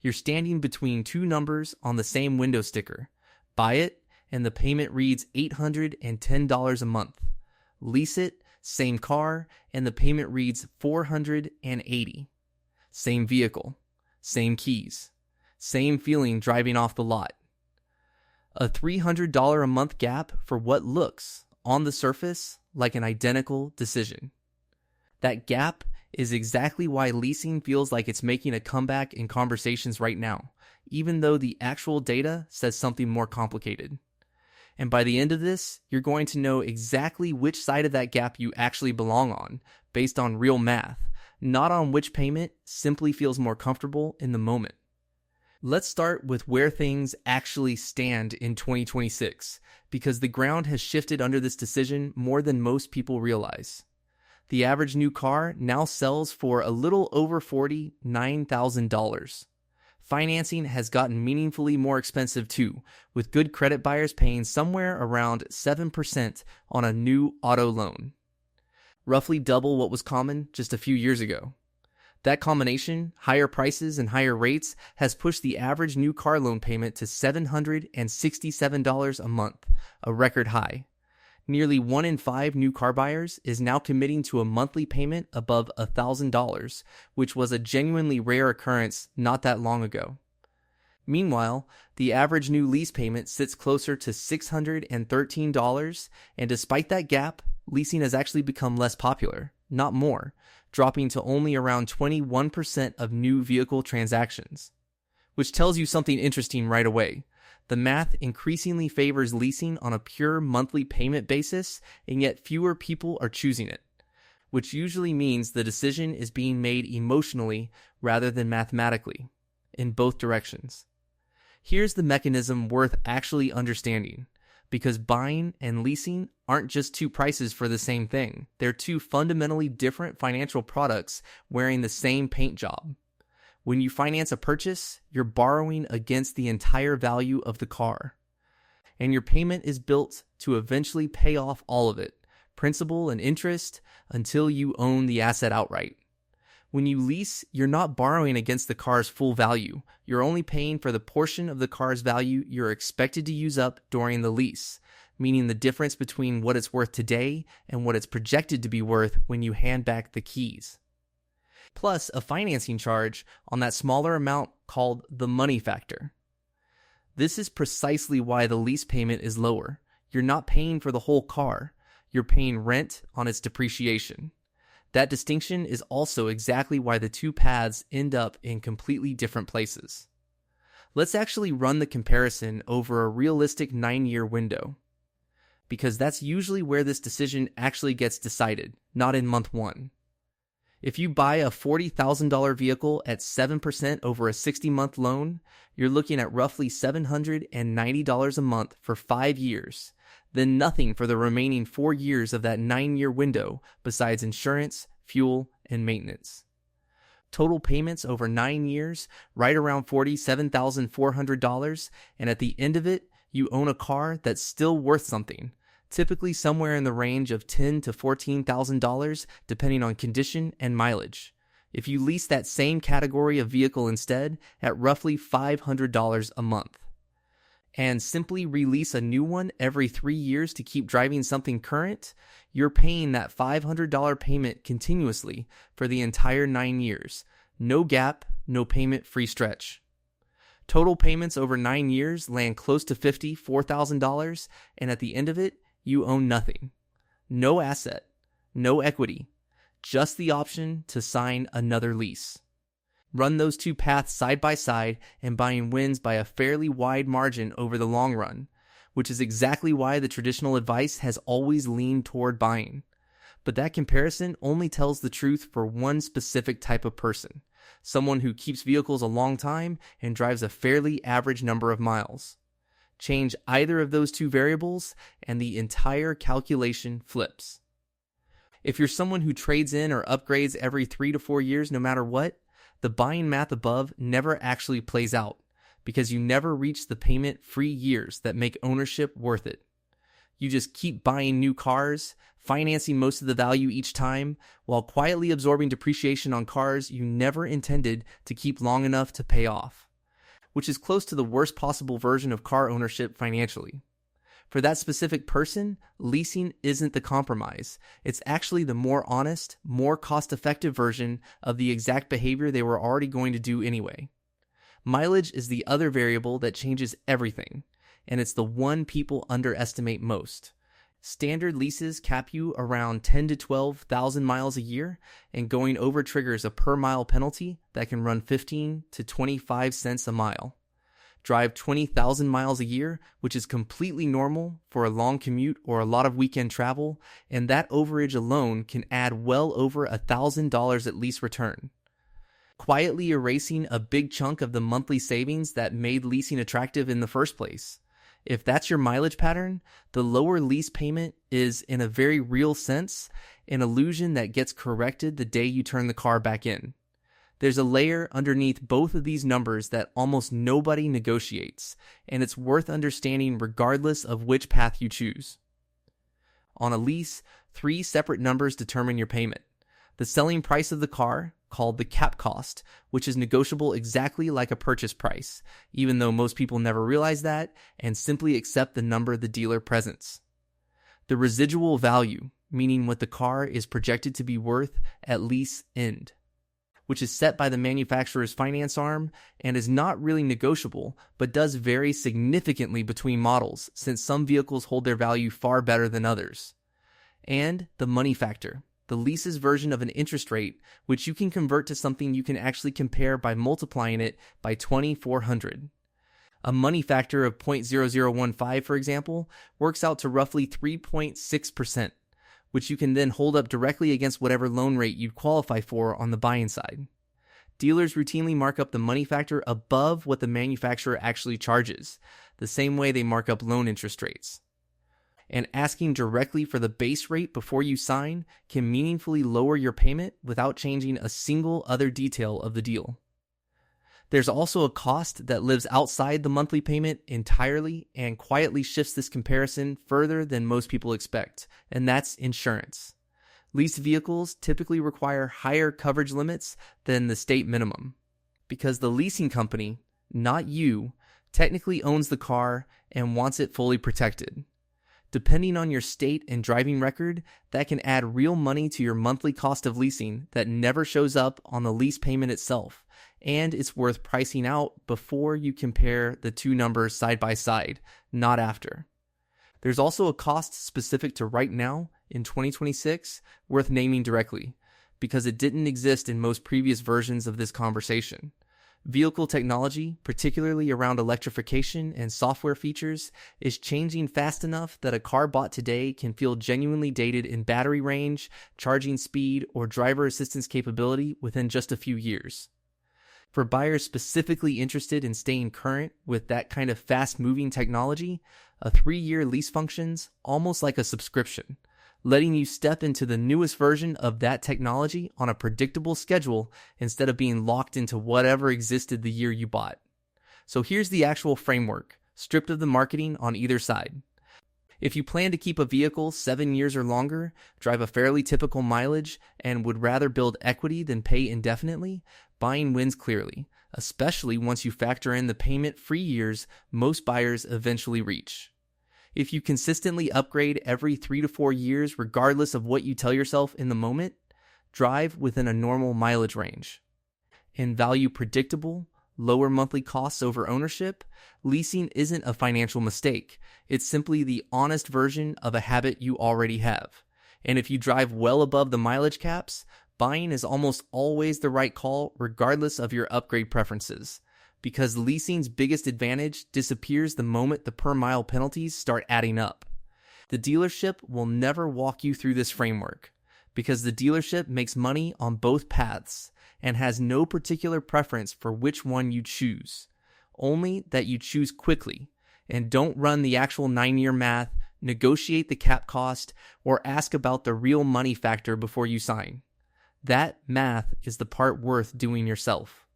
You're standing between two numbers on the same window sticker. Buy it, and the payment reads $810 a month. Lease it, same car, and the payment reads $480. Same vehicle, same keys, same feeling driving off the lot. A $300 a month gap for what looks, on the surface, like an identical decision. That gap is exactly why leasing feels like it's making a comeback in conversations right now, even though the actual data says something more complicated. And by the end of this, you're going to know exactly which side of that gap you actually belong on, based on real math, not on which payment simply feels more comfortable in the moment. Let's start with where things actually stand in 2026, because the ground has shifted under this decision more than most people realize. The average new car now sells for a little over $49,000. Financing has gotten meaningfully more expensive too, with good credit buyers paying somewhere around 7% on a new auto loan. Roughly double what was common just a few years ago. That combination, higher prices and higher rates, has pushed the average new car loan payment to $767 a month, a record high. Nearly 1 in 5 new car buyers is now committing to a monthly payment above $1,000, which was a genuinely rare occurrence not that long ago. Meanwhile, the average new lease payment sits closer to $613, and despite that gap, leasing has actually become less popular, not more, dropping to only around 21% of new vehicle transactions. Which tells you something interesting right away. The math increasingly favors leasing on a pure monthly payment basis, and yet fewer people are choosing it, which usually means the decision is being made emotionally rather than mathematically, in both directions. Here's the mechanism worth actually understanding, because buying and leasing aren't just two prices for the same thing. They're two fundamentally different financial products wearing the same paint job. When you finance a purchase, you're borrowing against the entire value of the car. And your payment is built to eventually pay off all of it, principal and interest, until you own the asset outright. When you lease, you're not borrowing against the car's full value. You're only paying for the portion of the car's value you're expected to use up during the lease, meaning the difference between what it's worth today and what it's projected to be worth when you hand back the keys. Plus a financing charge on that smaller amount called the money factor. This is precisely why the lease payment is lower. You're not paying for the whole car. You're paying rent on its depreciation. That distinction is also exactly why the two paths end up in completely different places. Let's actually run the comparison over a realistic 9-year window, because that's usually where this decision actually gets decided, not in month 1. If you buy a $40,000 vehicle at 7% over a 60-month loan, you're looking at roughly $790 a month for 5 years, then nothing for the remaining 4 years of that 9-year window besides insurance, fuel, and maintenance. Total payments over 9 years, right around $47,400, and at the end of it, you own a car that's still worth something, typically somewhere in the range of $10,000 to $14,000 depending on condition and mileage. If you lease that same category of vehicle instead, at roughly $500 a month. And simply release a new one every 3 years to keep driving something current, you're paying that $500 payment continuously for the entire 9 years. No gap, no payment free stretch. Total payments over 9 years land close to $54,000, and at the end of it, you own nothing. No asset, no equity, just the option to sign another lease. Run those two paths side by side, and buying wins by a fairly wide margin over the long run, which is exactly why the traditional advice has always leaned toward buying. But that comparison only tells the truth for one specific type of person, someone who keeps vehicles a long time and drives a fairly average number of miles. Change either of those two variables, and the entire calculation flips. If you're someone who trades in or upgrades every 3 to 4 years no matter what, the buying math above never actually plays out, because you never reach the payment-free years that make ownership worth it. You just keep buying new cars, financing most of the value each time, while quietly absorbing depreciation on cars you never intended to keep long enough to pay off. which is close to the worst possible version of car ownership financially. For that specific person, leasing isn't the compromise. It's actually the more honest, more cost-effective version of the exact behavior they were already going to do anyway. Mileage is the other variable that changes everything, and it's the one people underestimate most. Standard leases cap you around 10 to 12,000 miles a year, and going over triggers a per-mile penalty that can run 15 to 25 cents a mile. Drive 20,000 miles a year, which is completely normal for a long commute or a lot of weekend travel, and that overage alone can add well over $1,000 at lease return, quietly erasing a big chunk of the monthly savings that made leasing attractive in the first place. If that's your mileage pattern, the lower lease payment is, in a very real sense, an illusion that gets corrected the day you turn the car back in. There's a layer underneath both of these numbers that almost nobody negotiates, and it's worth understanding regardless of which path you choose. On a lease, 3 separate numbers determine your payment. The selling price of the car, called the cap cost, which is negotiable exactly like a purchase price, even though most people never realize that and simply accept the number the dealer presents. The residual value, meaning what the car is projected to be worth at lease end, which is set by the manufacturer's finance arm and is not really negotiable, but does vary significantly between models since some vehicles hold their value far better than others. And the money factor, the lease's version of an interest rate, which you can convert to something you can actually compare by multiplying it by 2,400. A money factor of 0.0015, for example, works out to roughly 3.6%. which you can then hold up directly against whatever loan rate you'd qualify for on the buying side. Dealers routinely mark up the money factor above what the manufacturer actually charges, the same way they mark up loan interest rates. And asking directly for the base rate before you sign can meaningfully lower your payment without changing a single other detail of the deal. There's also a cost that lives outside the monthly payment entirely and quietly shifts this comparison further than most people expect, and that's insurance. Leased vehicles typically require higher coverage limits than the state minimum, because the leasing company, not you, technically owns the car and wants it fully protected. Depending on your state and driving record, that can add real money to your monthly cost of leasing that never shows up on the lease payment itself, and it's worth pricing out before you compare the two numbers side by side, not after. There's also a cost specific to right now, in 2026, worth naming directly, because it didn't exist in most previous versions of this conversation. Vehicle technology, particularly around electrification and software features, is changing fast enough that a car bought today can feel genuinely dated in battery range, charging speed, or driver assistance capability within just a few years. For buyers specifically interested in staying current with that kind of fast-moving technology, a 3-year lease functions almost like a subscription, letting you step into the newest version of that technology on a predictable schedule instead of being locked into whatever existed the year you bought. So here's the actual framework, stripped of the marketing on either side. If you plan to keep a vehicle 7 years or longer, drive a fairly typical mileage, and would rather build equity than pay indefinitely, buying wins clearly, especially once you factor in the payment-free years most buyers eventually reach. If you consistently upgrade every 3 to 4 years regardless of what you tell yourself in the moment, drive within a normal mileage range. And value predictable, lower monthly costs over ownership, leasing isn't a financial mistake. It's simply the honest version of a habit you already have. And if you drive well above the mileage caps, buying is almost always the right call regardless of your upgrade preferences, because leasing's biggest advantage disappears the moment the per-mile penalties start adding up. The dealership will never walk you through this framework, because the dealership makes money on both paths and has no particular preference for which one you choose, only that you choose quickly and don't run the actual 9-year math, negotiate the cap cost, or ask about the real money factor before you sign. That math is the part worth doing yourself,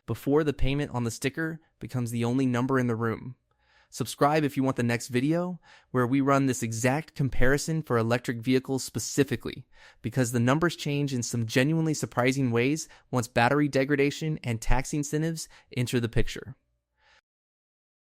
before the payment on the sticker becomes the only number in the room. Subscribe if you want the next video, where we run this exact comparison for electric vehicles specifically, because the numbers change in some genuinely surprising ways once battery degradation and tax incentives enter the picture.